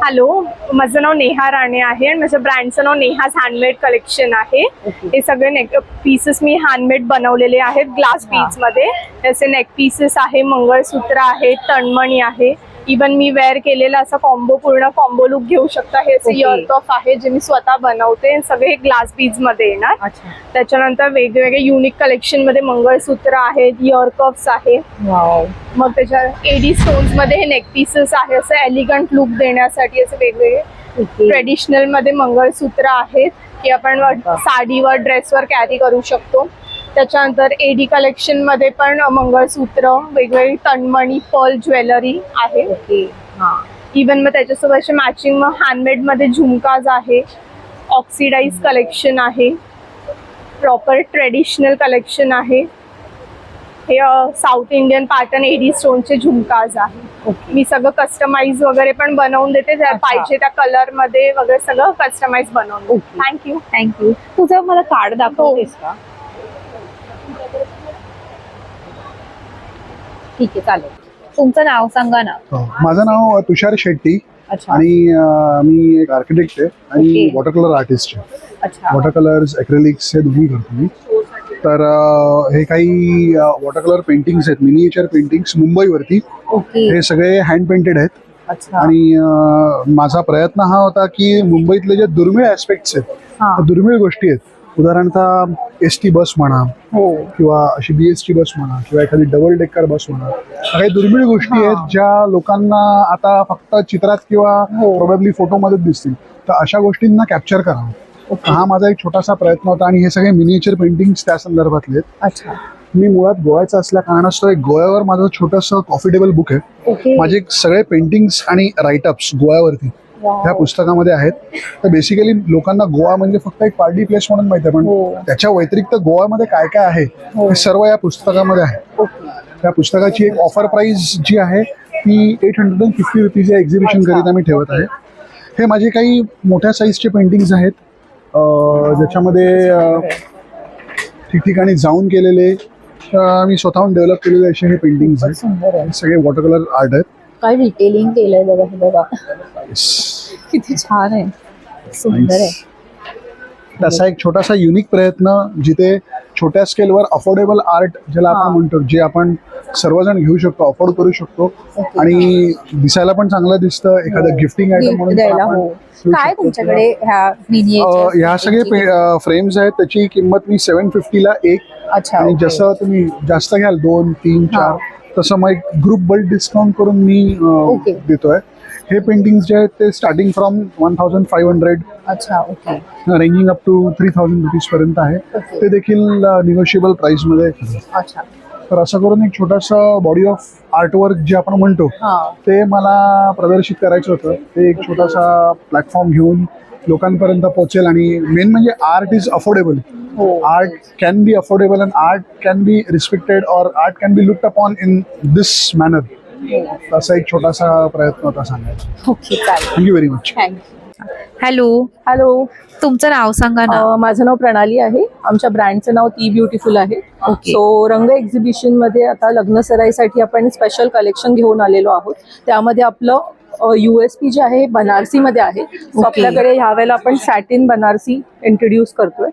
हॅलो, माझं नाव नेहा राणे आहे आणि माझ्या ब्रँडचं नाव नेहाज हँडमेड कलेक्शन आहे. हे सगळे नेक पीसेस मी हँडमेड बनवलेले आहेत ग्लास बीड्स मध्ये. त्याचे नेक पीसेस आहे, मंगळसूत्र आहे, तणमणी आहे. इवन मी वेअर केलेला असा पूर्ण कॉम्बो लुक घेऊ शकता. हे असे इयर कफ आहे जे मी स्वतः बनवते. सगळे ग्लास बीड्स मध्ये येणार. त्याच्यानंतर वेगवेगळे युनिक कलेक्शन मध्ये मंगळसूत्र आहेत, इयर कफ्स आहे. मग त्याच्या एडी स्टोन्स मध्ये हे नेक पीसेस आहे, असं एलिगंट लुक देण्यासाठी असे वेगवेगळे ट्रेडिशनल मध्ये मंगळसूत्र आहेत की आपण साडीवर ड्रेसवर कॅरी करू शकतो. त्याच्यानंतर एडी कलेक्शन मध्ये पण मंगळसूत्र, वेगवेगळी तणमणी, पर्ल ज्वेलरी आहे. इवन मग त्याच्यासोबत असे मॅचिंग हँडमेड मध्ये झुमकाज आहे, ऑक्सिडाइज कलेक्शन आहे, प्रॉपर ट्रेडिशनल कलेक्शन आहे. हे साऊथ इंडियन पॅटर्न एडी स्टोनचे झुमकाज आहे. मी सगळं कस्टमाइज वगैरे पण बनवून देते, पाहिजे त्या कलर मध्ये वगैरे सगळं कस्टमाइज बनवून. थँक्यू. तुझं मला कार्ड दाखवतेस का? ठीक आहे, चालेल. तुमचं नाव सांगा ना. माझं नाव तुषार शेट्टी. अच्छा. आणि मी एक आर्किटेक्ट आहे आणि वॉटर कलर आर्टिस्ट आहे. अच्छा. वॉटर कलर्स, ॲक्रेलिक्स हे दोन्ही करतो मी. तर हे काही वॉटर कलर पेंटिंग्स आहेत, मिनिएचर पेंटिंग्स मुंबईवरती. हे सगळे हँड पेंटेड आहेत. आणि माझा प्रयत्न हा होता की मुंबईतले जे दुर्मिळ ऍस्पेक्ट्स आहेत, दुर्मिळ गोष्टी आहेत, उदाहरणतः एसटी बस म्हणा किंवा अशी BST बस म्हणा किंवा एखादी डबल डेकर बस म्हणा, काही दुर्मिळ गोष्टी आहेत ज्या लोकांना आता फक्त चित्रात किंवा प्रोबॅबली फोटोमध्येच दिसतील. तर अशा गोष्टींना कॅप्चर करावं, हा माझा एक छोटासा प्रयत्न होता. आणि हे सगळे मिनिएचर पेंटिंग्स त्या संदर्भातले. अच्छा. मी मुळात गोव्याचा असल्या कारणास्तव एक गोव्यावर माझं छोटंसं कॉफी टेबल बुक आहे. माझे सगळे पेंटिंग्स आणि राईटअप्स गोव्यावरती ह्या पुस्तकामध्ये आहेत. तर बेसिकली लोकांना गोवा म्हणजे फक्त एक पार्टी प्लेस म्हणून माहिती आहे, पण त्याच्या व्यतिरिक्त गोव्यामध्ये काय काय आहे हे सर्व या पुस्तकामध्ये आहे. त्या पुस्तकाची एक ऑफर प्राइस जी आहे ती 850 रुपीज या एक्झिबिशन करिता मी ठेवत आहे. हे माझे काही मोठ्या साईजचे पेंटिंग्स आहेत, ज्याच्यामध्ये ठिकठिकाणी जाऊन केलेले, मी स्वतःहून डेव्हलप केलेले असे हे पेंटिंग्स आहेत. सगळे वॉटर कलर आर्ट आहेत. काय डिटेलिंग केलंय बघा. किती छान आहे, सुंदर आहे. तसा एक छोटासा युनिक प्रयत्न जिथे छोट्या स्केलवर अफोर्डेबल आर्ट ज्याला आपण म्हणतो, जे आपण सर्वजण घेऊ शकतो, अफोर्ड करू शकतो आणि दिसायला पण चांगलं दिसतं, एखादं गिफ्टिंग आयटम म्हणून पण आपण घेऊ काय शकतो. तुमच्याकडे ह्या मिनिएचर ह्या सगळे फ्रेम्स आहेत, त्याची किंमत मी 750 ला एक. अच्छा, आणि जसं तुम्ही जास्त घ्याल 2, 3, 4 तसं मग एक ग्रुप बल्क डिस्काउंट करून मी देतोय. हे पेंटिंग्स जे आहेत ते स्टार्टिंग फ्रॉम 1500 अच्छा, okay, ranging up to 3000 rupees पर्यंत आहे. ते देखील निगोशिएबल प्राइस मध्ये. अच्छा. तर असं करून एक छोटासा बॉडी ऑफ आर्टवर्क जे आपण म्हणतो ते मला प्रदर्शित करायचं होतं. ते एक छोटासा प्लॅटफॉर्म घेऊन लोकांपर्यंत पोहोचेल आणि मेन म्हणजे art is affordable. Art can be affordable and art can be respected और art can be looked upon in this manner. असा एक छोटासा प्रयत्न होता सांगायचा. ओके, चालेल. Thank you very much. Hello, hello, तुमचं नाव सांगा ना. माझं नाव प्रणाली आहे. आमच्या ब्रँडचं नाव ती ब्युटिफुल आहे. ओके. सो रंग एक्झिबिशन मध्ये आता लग्न सराईसाठी आपण स्पेशल कलेक्शन घेऊन आलेलो आहोत. त्यामध्ये आपलं USP जे आहे बनारसी मध्ये आहे. सो आपल्याकडे ह्या वेळेला आपण सॅटिन बनारसी इंट्रोड्यूस करतोय.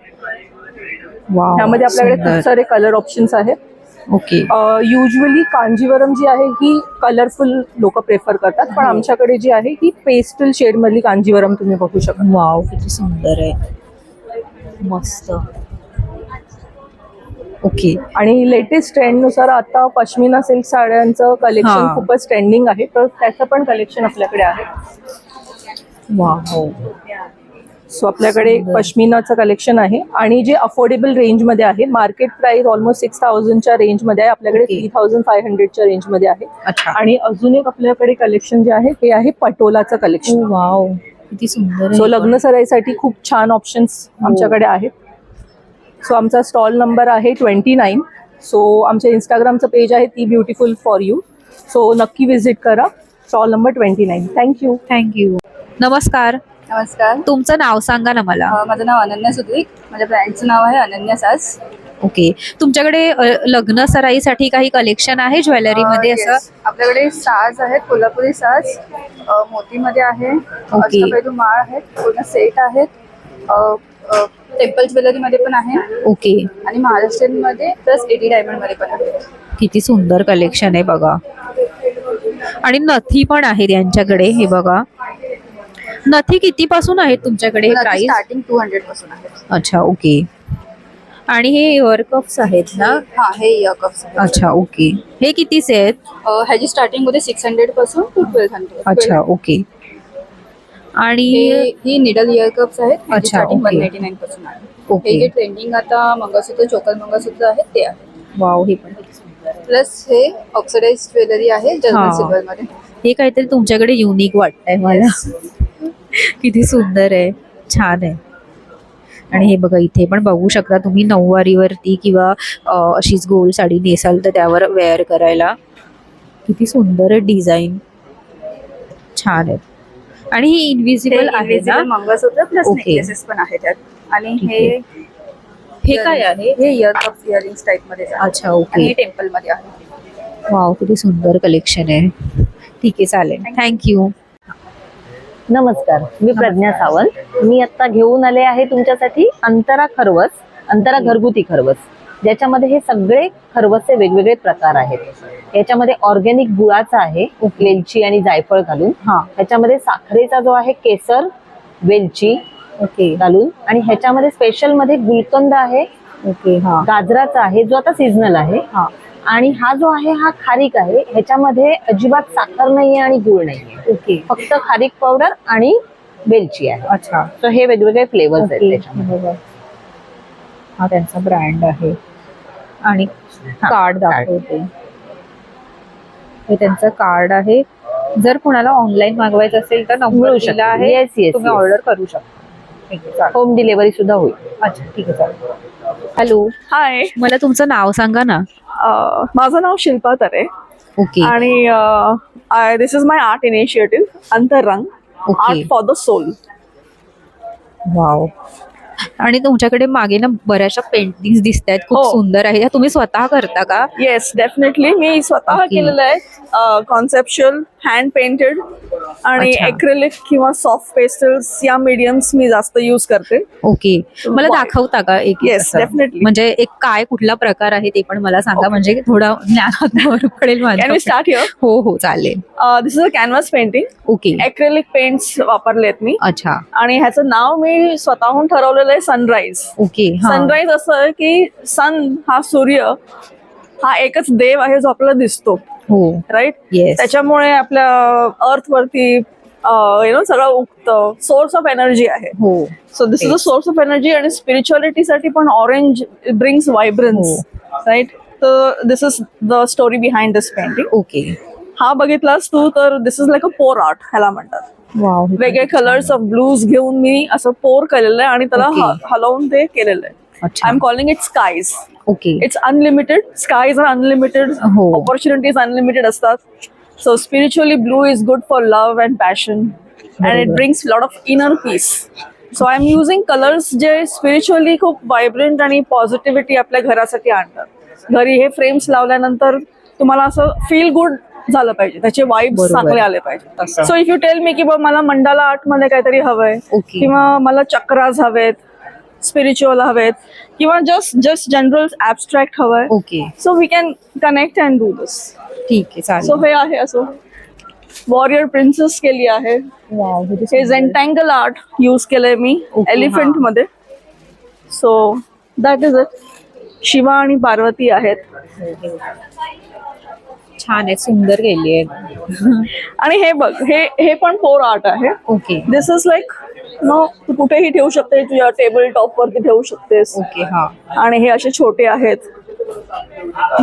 त्यामध्ये आपल्याकडे खूप सारे कलर ऑप्शन्स आहेत. ओके. युजली कांजीवरम जी आहे ही कलरफुल लोक प्रेफर करतात, पण आमच्याकडे जी आहे ही पेस्टल शेड मधली कांजीवरम तुम्ही बघू शकता. वाव, किती सुंदर आहे, मस्त. ओके. आणि लेटेस्ट ट्रेंड नुसार आता पश्मिना सिल्क साड्यांचं कलेक्शन खूपच ट्रेंडिंग आहे, तर त्याचं पण कलेक्शन आपल्याकडे आहे. वाव. सो आपल्याकडे पश्मिनाचं कलेक्शन आहे आणि जे अफोर्डेबल रेंजमध्ये आहे. मार्केट प्राइस ऑलमोस्ट 6000च्या रेंजमध्ये आहे, आपल्याकडे 3500च्या रेंजमध्ये आहे. आणि अजून एक आपल्याकडे कलेक्शन जे आहे ते आहे पटोलाचं कलेक्शन. वाव, किती सुंदर. सो लग्न सराईसाठी खूप छान ऑप्शन्स आमच्याकडे आहेत. सो आमचा स्टॉल नंबर आहे 29. सो आमच्या इंस्टाग्रामचं पेज आहे ती ब्युटिफुल फॉर यू. सो नक्की व्हिजिट करा. Stall number 29. थँक्यू. थँक्यू. नमस्कार. नमस्कार. तुमचं नाव सांगा ना मला. माझं नाव अनन्या सुद्रिक. माझ्या ब्रँडचं नाव आहे अनन्या साज. ओके. तुमच्याकडे लग्न सराईसाठी काही कलेक्शन आहे ज्वेलरी मध्ये? असं आपल्याकडे साज आहेत, कोल्हापुरी साज मोतीमध्ये आहे, अष्टपैलू माळ आहेत, पूर्ण सेट आहेत, टेम्पल ज्वेलरी मध्ये पण आहे. ओके. आणि महाराष्ट्रीयन मध्ये प्लस 80 डायमंड मध्ये पण आहे. किती सुंदर कलेक्शन आहे बघा. आणि नथी पण आहेत यांच्याकडे, हे बघा. नथी किती पासून आहेत तुमच्याकडे? प्राइस स्टार्टिंग 200 पासून आहे. अच्छा, ओके. आणि हे इयर कप्स आहेत ना? हा, हे इयर कप्स आहेत. अच्छा, ओके. हे कितीचे आहेत? ह्याची स्टार्टिंग मध्ये 600 पासून टू 1200. अच्छा, ओके. आणि ही निडल इयर कप्स आहेत. अच्छा, स्टार्टिंग ओके. 199 पासून आहे. ओके. हे जे ट्रेंडिंग आता मंगळसूत्र, चोकर मंगळसूत्र आहेत ते आहे. वाव, हे पण प्लस हे ऑक्सिडाइज ज्वेलरी आहे जर्मन सिल्वर मध्ये. हे काहीतरी तुमच्याकडे युनिक वाटतंय मला. किती सुंदर आहे, छान आहे. आणि हे बघा, इथे पण बघू शकता तुम्ही, नऊवारीवरती किंवा अशीच गोल साडी नेसाल तर त्यावर वेअर करायला. किती सुंदर आहे डिझाईन, छान आहे. आणि ही इनविजिबल आहे ना? मंगळसूत्र प्लस नेकलेसेस पण आहे त्यात. आणि हे काय आहे? हे इयर कप्स इयरिंग्स टाइप मध्ये आहे. अच्छा, ओके. हे टेम्पल मध्ये आहे. वाव, किती सुंदर कलेक्शन आहे. ठीक आहे, चालेल. थँक्यू. नमस्कार, मी प्रज्ञा सावंत. मी आता घेऊन आले आहे तुमच्यासाठी अंतरा खरवस, अंतरा घरगुती खरवस, ज्याच्यामध्ये हे सगळे खरवसचे वेगवेगळे प्रकार आहेत. याच्यामध्ये ऑर्गॅनिक गुळाचा आहे, वेलची आणि जायफळ घालून. ह्याच्यामध्ये साखरेचा जो आहे केसर, वेलची घालून. आणि ह्याच्यामध्ये स्पेशल मध्ये गुलकंद आहे, गाजराचा आहे जो आता सीझनल आहे. आणि हा जो आहे हा खारीक आहे. ह्याच्यामध्ये अजिबात साखर नाहीये आणि गुळ नाहीये. ओके. फक्त खारीक पावडर आणि वेलची आहे. अच्छा. तर हे वेगवेगळे फ्लेवर्स आहेत त्याच्यामध्ये. हा त्यांचा ब्रँड आहे. आणि कार्ड दाखवते, हे त्यांचं कार्ड आहे. जर कोणाला ऑनलाईन मागवायचं असेल तर नंबर दिला आहे, तुम्ही ऑर्डर करू शकता. होम डिलिव्हरी सुद्धा होईल. अच्छा, ठीक आहे, चालेल. हॅलो. हाय, मला तुमचं नाव सांगा ना. माझं नाव शिल्पा तरे. ओके. आणि this is my art initiative Antarang, art for the soul. Wow. आणि तुमच्याकडे मागे ना बऱ्याचशा पेंटिंग्स दिसत आहेत, खूप सुंदर आहे. तुम्ही स्वतः करता का? येस, डेफिनेटली मी स्वतः केलेलं आहे. कॉन्सेप्च्युअल हँड पेंटेड आणि अच्छा. एक्रेलिक किंवा सॉफ्ट पेस्टल्स या मीडियम्स मी जास्त यूज करते. ओके, मला दाखवता का एक Yes, असं? definitely. म्हणजे एक काय कुठला प्रकार आहे ते पण मला सांगा, म्हणजे थोडं ज्ञानात भर पडेल कॅन माझ्या. We start here? हो हो चालेल. This is a canvas painting. Okay. Acrylic paints वापरलेत मी अच्छा. आणि ह्याचं नाव मी स्वतःहून ठरवलेलं आहे सनराईज. ओके. हा. सनराईज असं आहे की सन हा सूर्य हा एकच देव आहे जो आपल्याला दिसतो, हो. राईट? येस. त्याच्यामुळे आपल्या अर्थ वरती सगळं उगतं, सोर्स ऑफ एनर्जी आहे. हो. So this is a source of energy आणि स्पिरिच्युअलिटीसाठी पण ऑरेंज ब्रिंग्स व्हायब्रन्स, राईट? तर this is the story behind this painting. Okay. हा बघितलास तू तर दिस इज लाईक अ पोर आर्ट ह्याला म्हणतात. वाव. वेगळे कलर्स ऑफ ब्लूज घेऊन मी असं पोर केलेलं आहे आणि त्याला Okay. हलवून ते केलेलं आहे. अच्छा. I am calling it skies. Okay. It's unlimited. Skies are unlimited. हो. ऑपॉर्च्युनिटीज अनलिमिटेड असतात. So spiritually blue is good for love and passion and it brings lot of inner peace. So I am using colours जे spiritually खूप vibrant आणि positivity आपल्या घरासाठी आणतात. घरी हे फ्रेम्स लावल्यानंतर तुम्हाला असं फील गुड झालं पाहिजे, त्याचे वाईब्स बरोबर. चांगले आले पाहिजे. So if you tell me की मला मंडाला आर्ट मध्ये काहीतरी हवंय Okay. किंवा मला चक्रास हवेत, स्पिरिच्युअल हवेत किंवा जस्ट जनरल ऍबस्ट्रॅक्ट हवंय, okay. So we can connect and do this. ठीक आहे, चालेल. सो हे आहे असं वॉरियर प्रिन्सेस केली आहे. हे झेंटँगल आर्ट यूज केलंय मी Okay, एलिफंट मध्ये. So that is it. Shiva आणि पार्वती आहेत छान आहे, सुंदर केली आहे. आणि हे बघ, हे पण पोर आर्ट आहे. ओके. दिस इज लाईक तू कुठेही ठेवू शकते, तुझ्या टेबल टॉप वरती ठेवू शकतेस. ओके. हा. आणि हे असे छोटे आहेत.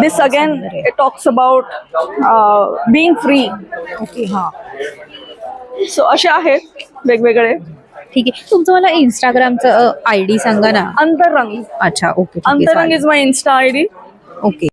This again it talks about being free. Okay. हा. सो असे आहेत वेगवेगळे. ठीक आहे, तुमचं मला इंस्टाग्रामचं ID सांगा ना. अंतरंग. अच्छा. ओके. ठीक आहे, अंतरंग चालेल. Is my Insta ID. Okay.